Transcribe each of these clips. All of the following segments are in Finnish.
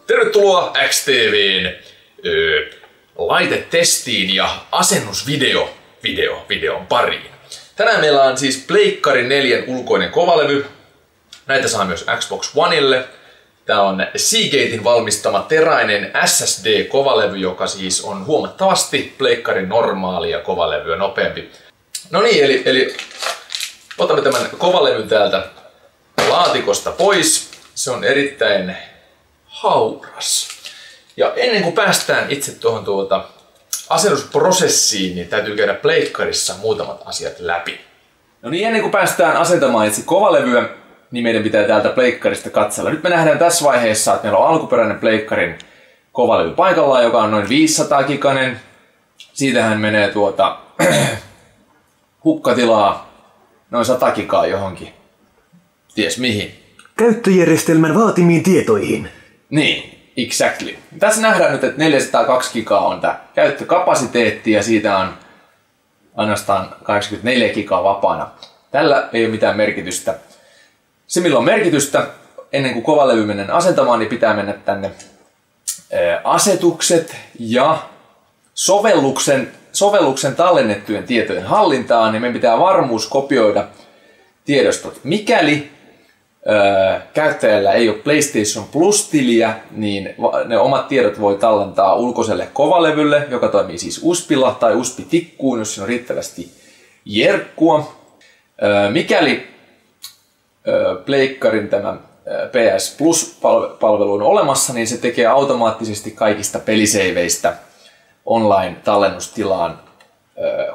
Tervetuloa XTV:n laitetestiin ja asennusvideon pariin. Tänään meillä on siis Pleikkari 4 ulkoinen kovalevy. Näitä saa myös Xbox Oneille. Tää on Seagatein valmistama teräinen SSD-kovalevy, joka siis on huomattavasti Pleikkarin normaalia kovalevyä nopeampi. No niin, eli otamme tämän kovalevyn täältä laatikosta pois. Se on erittäin hauras. Ja ennen kuin päästään itse tuohon asennusprosessiin, niin täytyy käydä Pleikkarissa muutamat asiat läpi. No niin, ennen kuin päästään asentamaan itse kovalevyä, niin meidän pitää täältä Pleikkarista katsella. Nyt me nähdään tässä vaiheessa, että meillä on alkuperäinen Pleikkarin kovalevy paikallaan, joka on noin 500 giganen. Siitähän menee hukkatilaa noin 100 gigaa johonkin. Ties mihin. Käyttöjärjestelmän vaatimiin tietoihin. Niin, exactly. Tässä nähdään nyt, että 402 gigaa on tämä käyttökapasiteetti ja siitä on ainoastaan 84 gigaa vapaana. Tällä ei ole mitään merkitystä. Se, millä on merkitystä, ennen kuin kovalevy mennään asentamaan, niin pitää mennä tänne asetukset ja sovelluksen tallennettujen tietojen hallintaan, niin meidän pitää varmuuskopioida tiedostot. Mikäli käyttäjällä ei ole PlayStation Plus-tiliä, niin ne omat tiedot voi tallentaa ulkoiselle kovalevylle, joka toimii siis USBilla tai USB-tikkuun, jos siinä on riittävästi jerkkua. Mikäli Pleikkarin tämä PS Plus-palvelu on olemassa, niin se tekee automaattisesti kaikista peliseiveistä online-tallennustilaan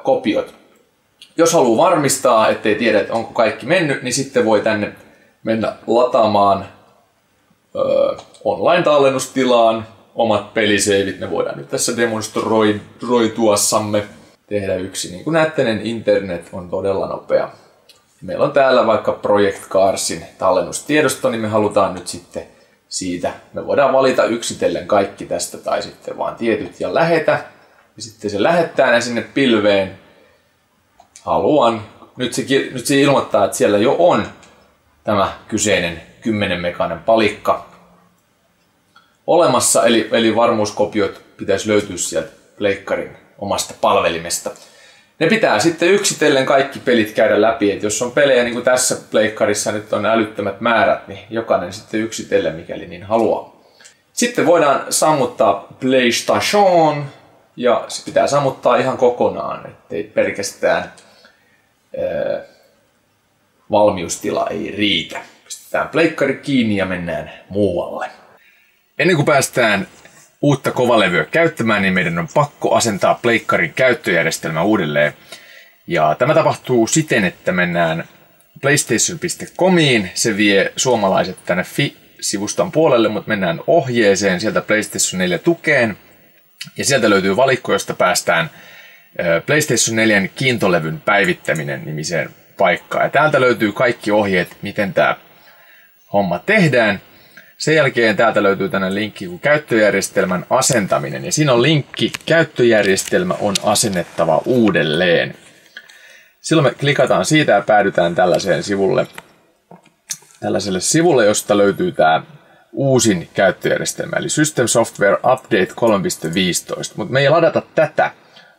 kopiot. Jos haluaa varmistaa, ettei tiedä, että onko kaikki mennyt, niin sitten voi tänne mennä lataamaan online-tallennustilaan omat peliseivit. Me voidaan nyt tässä demonstroituassamme tehdä yksi. Niin kuin näette, niin internet on todella nopea. Meillä on täällä vaikka Project Carsin tallennustiedosto, niin me halutaan nyt sitten siitä. Me voidaan valita yksitellen kaikki tästä tai sitten vaan tietyt ja lähetä. Ja sitten se lähettää ne sinne pilveen. Haluan. Nyt se ilmoittaa, että siellä jo on tämä kyseinen 10 meganen palikka olemassa. Eli varmuuskopiot pitäisi löytyä sieltä Pleikkarin omasta palvelimesta. Ne pitää sitten yksitellen kaikki pelit käydä läpi, että jos on pelejä niin kuin tässä Pleikkarissa nyt on älyttömät määrät, niin jokainen sitten yksitellen mikäli niin haluaa. Sitten voidaan sammuttaa PlayStation ja se pitää sammuttaa ihan kokonaan, ettei pelkästään valmiustila ei riitä. Pistetään Pleikkari kiinni ja mennään muualle. Ennen kuin päästään uutta kovalevyä käyttämään, niin meidän on pakko asentaa Pleikkarin käyttöjärjestelmä uudelleen. Ja tämä tapahtuu siten, että mennään PlayStation.comiin. Se vie suomalaiset tänne Fi-sivuston puolelle, mutta mennään ohjeeseen sieltä PlayStation 4 tukeen. Ja sieltä löytyy valikko, josta päästään PlayStation 4 kiintolevyn päivittäminen nimiseen paikkaan. Ja täältä löytyy kaikki ohjeet, miten tämä homma tehdään. Sen jälkeen täältä löytyy tänne linkki kuin käyttöjärjestelmän asentaminen. Ja siinä on linkki, käyttöjärjestelmä on asennettava uudelleen. Silloin me klikataan siitä ja päädytään tällaiselle sivulle, josta löytyy tämä uusin käyttöjärjestelmä, eli System Software Update 3.15. Mutta me ei ladata tätä,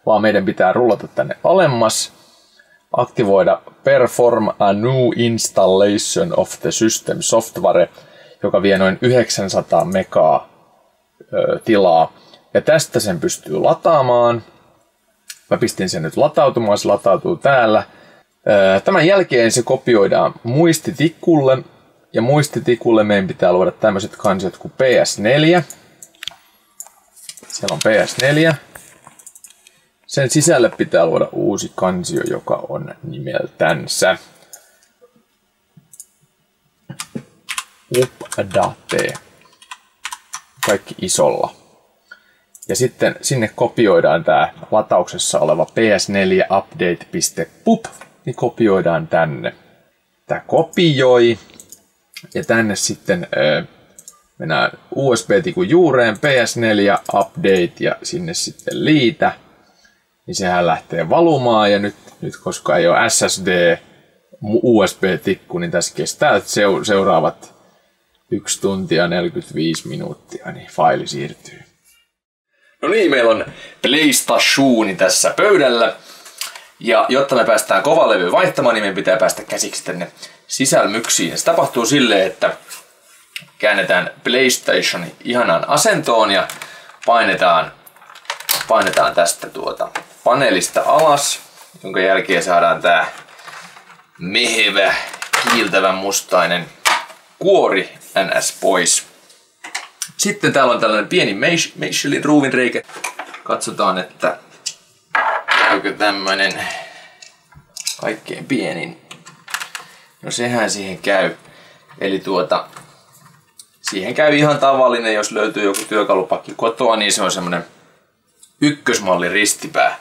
vaan meidän pitää rullata tänne alemmas, aktivoida Perform a new installation of the system software, joka vie noin 900 megaa tilaa. Ja tästä sen pystyy lataamaan. Mä pistin sen nyt latautumaan, se latautuu täällä. Tämän jälkeen se kopioidaan muistitikulle. Ja muistitikulle meidän pitää luoda tämmöiset kansiot kuin PS4. Siellä on PS4. Sen sisälle pitää luoda uusi kansio, joka on nimeltänsä update. Kaikki isolla. Ja sitten sinne kopioidaan tämä latauksessa oleva PS4 update.pup, niin kopioidaan tänne. Tämä kopioi. Ja tänne sitten mennään USB-tikun juureen, PS4 update ja sinne sitten liitä. Niin sehän lähtee valumaan ja nyt nyt koska ei ole SSD USB-tikku, niin tässä kestää seuraavat 1 tuntia 45 minuuttia, niin faili siirtyy. No niin, meillä on PlayStation tässä pöydällä. Ja jotta me päästään kovalevyä vaihtamaan, niin meidän pitää päästä käsiksi tänne sisälmyksiin. Se tapahtuu silleen, että käännetään PlayStation ihanaan asentoon ja painetaan tästä paneelista alas, jonka jälkeen saadaan tää mehevä, kiiltävän mustainen kuori NS pois. Sitten täällä on tällainen pieni Michelin ruuvinreikä. Katsotaan, että käykö tämmönen kaikkein pienin. No sehän siihen käy. Eli siihen käy ihan tavallinen, jos löytyy joku työkalupakki kotoa, niin se on semmonen ykkösmalli ristipää.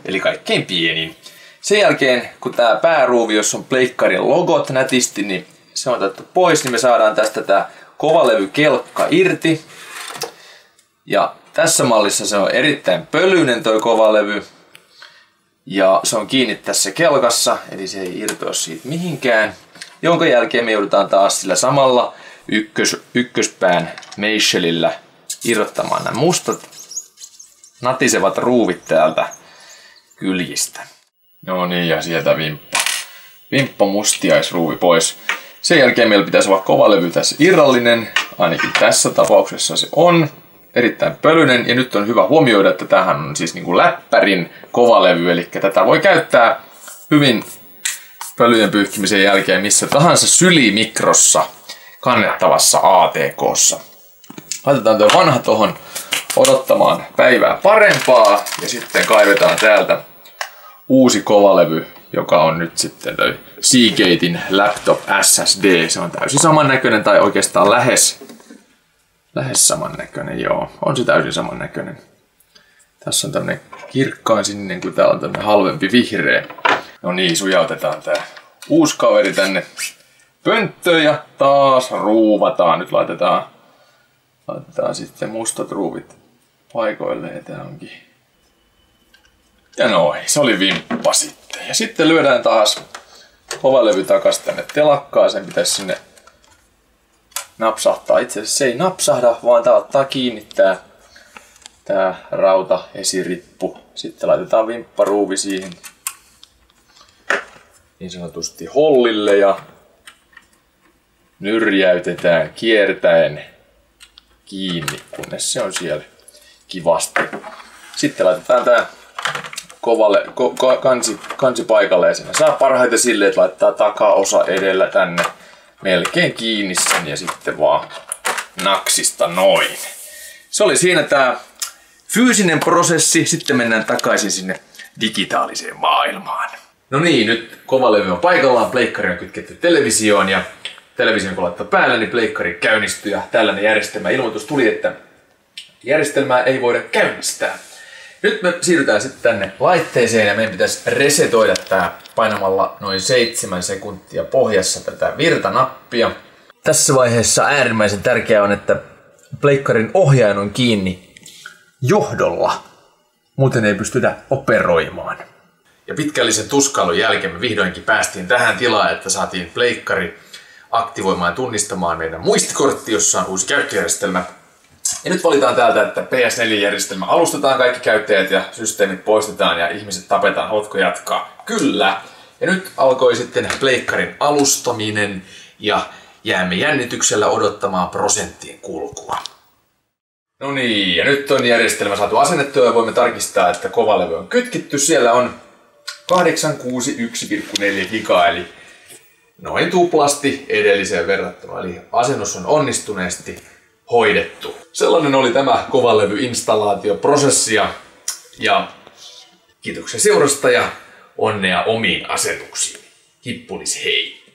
Eli kaikkein pienin. Sen jälkeen, kun tää pääruuvi, jossa on pleikkarin logot nätisti, niin se on otettu pois, niin me saadaan tästä tää kovalevykelkka irti. Ja tässä mallissa se on erittäin pölyinen toi kovalevy. Ja se on kiinni tässä kelkassa, eli se ei irtoa siitä mihinkään. Jonka jälkeen me joudutaan taas sillä samalla ykköspään Michelillä irrottamaan nämä mustat natisevat ruuvit täältä kyljistä. No niin, ja sieltä vimppa mustiaisruuvi pois. Sen jälkeen meillä pitäisi olla kovalevy tässä irrallinen, ainakin tässä tapauksessa se on. Erittäin pölyinen, ja nyt on hyvä huomioida, että tämähän on siis niinku läppärin kovalevy, eli tätä voi käyttää hyvin pölyjen pyyhkimisen jälkeen missä tahansa sylimikrossa kannettavassa ATK:ssa. Laitetaan tuo vanha tuohon odottamaan päivää parempaa, ja sitten kaivetaan täältä uusi kovalevy, joka on nyt sitten toi Seagatein Laptop SSD. Se on täysin samannäköinen, tai oikeastaan lähes samannäköinen, joo. On se täysin samannäköinen. Tässä on tämmönen kirkkaan sininen, kun täällä on tämmönen halvempi vihreä. No niin, sujautetaan tää uusi kaveri tänne pönttöön ja taas ruuvataan. Nyt laitetaan sitten mustat ruuvit paikoilleen. Tää onkin. Ja noin, se oli vimppa sitten. Ja sitten lyödään taas kovalevy takas tänne telakkaan. Sen pitäisi sinne napsahtaa. Itse asiassa se ei napsahda, vaan tää ottaa kiinni tää rauta esirippu. Sitten laitetaan vimpparuuvi siihen niin sanotusti hollille ja nyrjäytetään kiertäen kiinni, kunnes se on siellä kivasti. Sitten laitetaan tää kansi paikalle ja siinä saa parhaiten silleen, että laittaa takaosa edellä tänne melkein kiinni sen ja sitten vaan naksista noin. Se oli siinä tää fyysinen prosessi, sitten mennään takaisin sinne digitaaliseen maailmaan. No niin, nyt kovalevy on paikallaan, pleikkari on kytketty televisioon ja television kun laittaa päälle, niin pleikkari käynnistyy ja tällainen järjestelmäilmoitus tuli, että järjestelmää ei voida käynnistää. Nyt me siirrytään sitten tänne laitteeseen ja meidän pitäisi resetoida tää painamalla noin 7 sekuntia pohjassa tätä virtanappia. Tässä vaiheessa äärimmäisen tärkeää on, että pleikkarin ohjain on kiinni johdolla. Muuten ei pystytä operoimaan. Ja pitkällisen tuskailun jälkeen me vihdoinkin päästiin tähän tilaan, että saatiin pleikkari aktivoimaan ja tunnistamaan meidän muistikortti, jossa on uusi käyttöjärjestelmä. Ja nyt valitaan täältä, että PS4-järjestelmä alustetaan kaikki käyttäjät ja systeemit poistetaan ja ihmiset tapetaan. Haluatko jatkaa? Kyllä! Ja nyt alkoi sitten pleikkarin alustaminen ja jäämme jännityksellä odottamaan prosenttien kulkua. No niin, ja nyt on järjestelmä saatu asennettua ja voimme tarkistaa, että kovalevy on kytkitty. Siellä on 861,4 gigaa, eli noin tuplasti edelliseen verrattuna. Eli asennus on onnistuneesti hoidettu. Sellainen oli tämä kovalevy-installaatioprosessi ja kiitoksia seurasta ja onnea omiin asetuksiin. Hippulis hei!